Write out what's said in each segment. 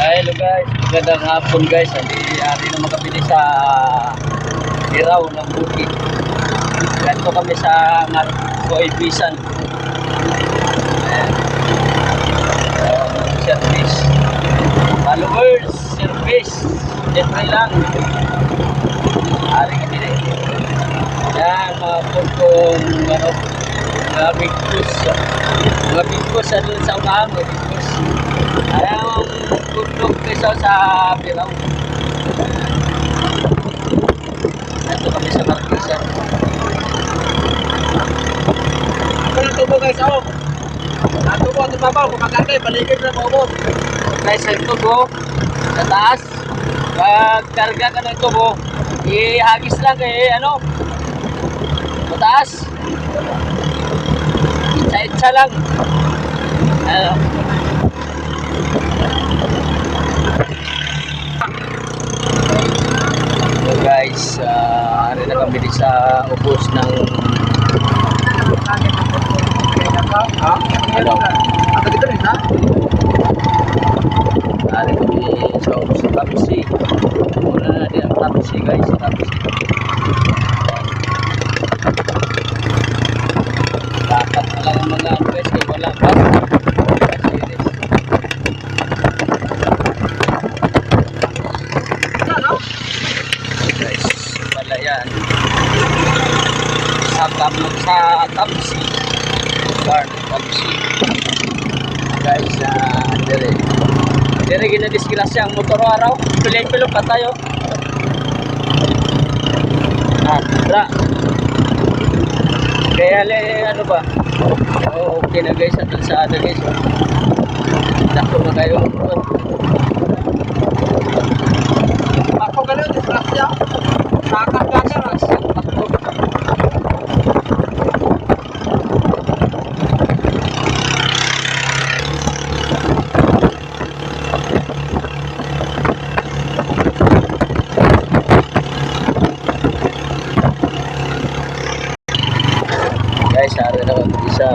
Hello guys, magandang hapon guys. Ari na makabili sa Iraw ng Bukid. Ganito kami sa Marco Ibisan. Service. Followers, service. Siyempre lang. Ari kami rin. Yan, mga pagkong mga bigkus. Mga bigkus sa umahan, mga bigkus. Ayaw gundok peso sa Piraw. Ito kami sa Marquesan. Ako ng tubo guys, ako. Ang tubo, ang tubabaw, kumakagay, baligid na po. Guys, ang tubo, sa taas. Pag karga ka ng tubo, ihagis lang kay mataas. Itsa-itsa lang. So guys, ari na kami sa ubos ng Ano? Ang dito rin, ha? ari kami sa ubos ng Tapsi. Muna na din ang Tapsi guys, Tapsi. Dapat na lang ang mga guys, kaya wala pa. Guys, wala yan. Sa Tapsi. Barn, Tapsi. Guys, dire ginadisgrasya ang motor araw. Pilay-pilog pa tayo. Ra. Kaya ano ba? Okay na guys, at sa ada guys. Dako na kayo. Ako ganun, disgrasya. Kakagagara. Guys, ari na kami sa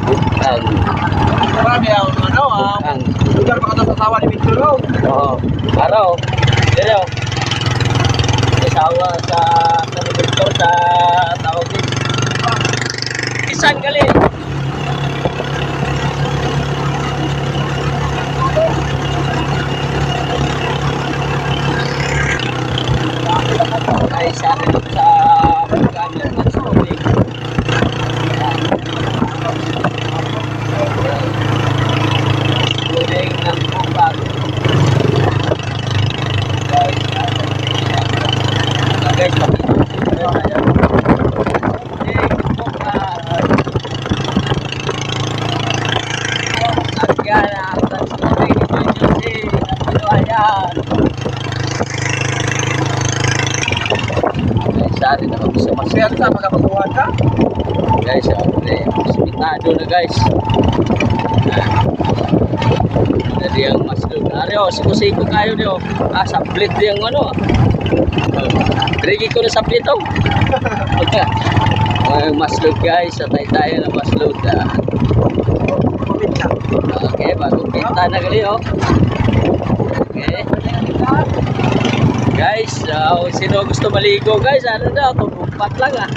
Bukang. Marami ang Bukang. lugar pa ka sa tawa ni Mitsulo. Oo. Araw. Dire. Isawa sa kanibito sa tawag din. Isan gali. Ay, sa Bukang ng Matsuri. Loading ng Bukang. Guys, sari na kami sa Kaya sa magkapagawan ka? guys, simitado na guys. Jadi yang masuk ario siko-siko kayo dio. Saplit yang Rigi ko na saplit oh. Masuk guys, tay-tay na masuk. Okay, bago kita na gali oh. Okay. Guys, sino gusto maligo guys? Ano daw, tumumpat lang ah.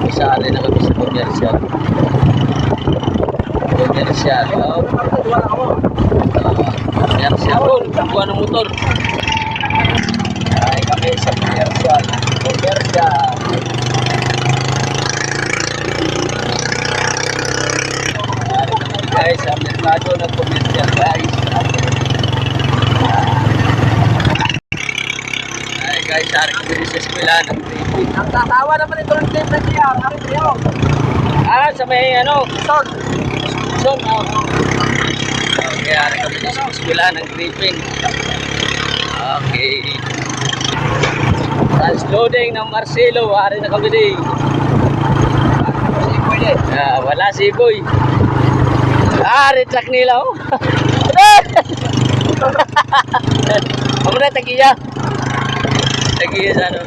Isa rin na kami sa commercial. Commercial, oh. Commercial, oh. Buwan ng motor. Ay, kami sa commercial. Commercial. Guys, ang merkado ng commercial guys. Ay guys, hari kami sa eskwela ng Grade. Ang tatawa naman ito ng temple niya. Hari niyo. Sa may Son. Son, okay, hari kami sa eskwela ng Grade. Okay. Transloading ng Marcelo, hari na kami din. Wala si Boy. Retract nila oh. Ako na tagiya. Sige sa ano.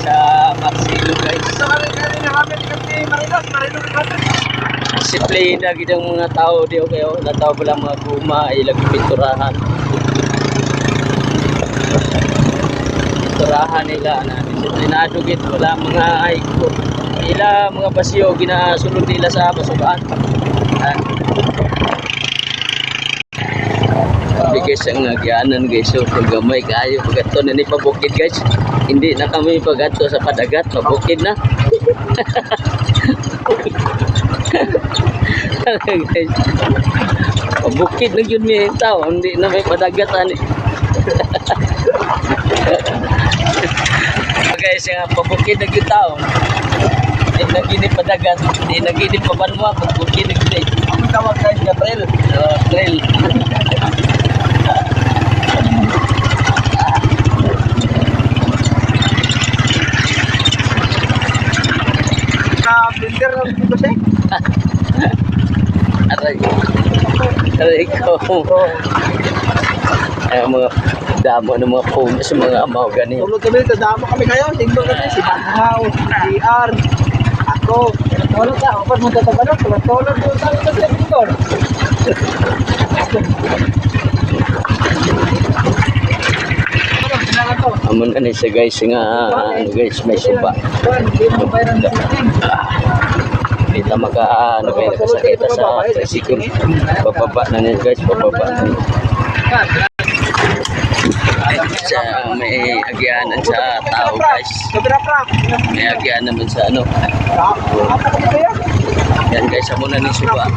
Sa Marcelo guys. Ito kami na kami kasi Marinos natin. Simple na gidang mga tao di kayo. Nataw pala mga kuma ilag pinturahan. Pinturahan nila na disiplinado gid wala mga aiko. Ila mga basyo ginasulod nila sa basukaan. Guys ang nagyanan guys so gamay kayo pagato na ni pabukid guys hindi na kami pagato sa padagat pabukid na guys pabukid na yun may tao hindi na may padagatan guys yung pabukid na yun tao hindi na gini padagat hindi na gini pabanwa pabukid na yun Ang tawag guys na trail. trail Blender lang dito siya. aray aray ko ay mga damo ng mga phone sa mga amaw gani Tulog kami dito, damo kami kayo. Tingnan kami si Banhaw, si R, ako. Tulog ka, kapag mo tatabalog, tulog doon sa amin sa Tingkor. amon ani sa guys nga ano guys may suba kita maka ano kayo nakasakita sa tricycle bababa na niya guys bababa na niya sa may agyanan sa tao guys may agyanan naman sa ano yan guys amo na ni suba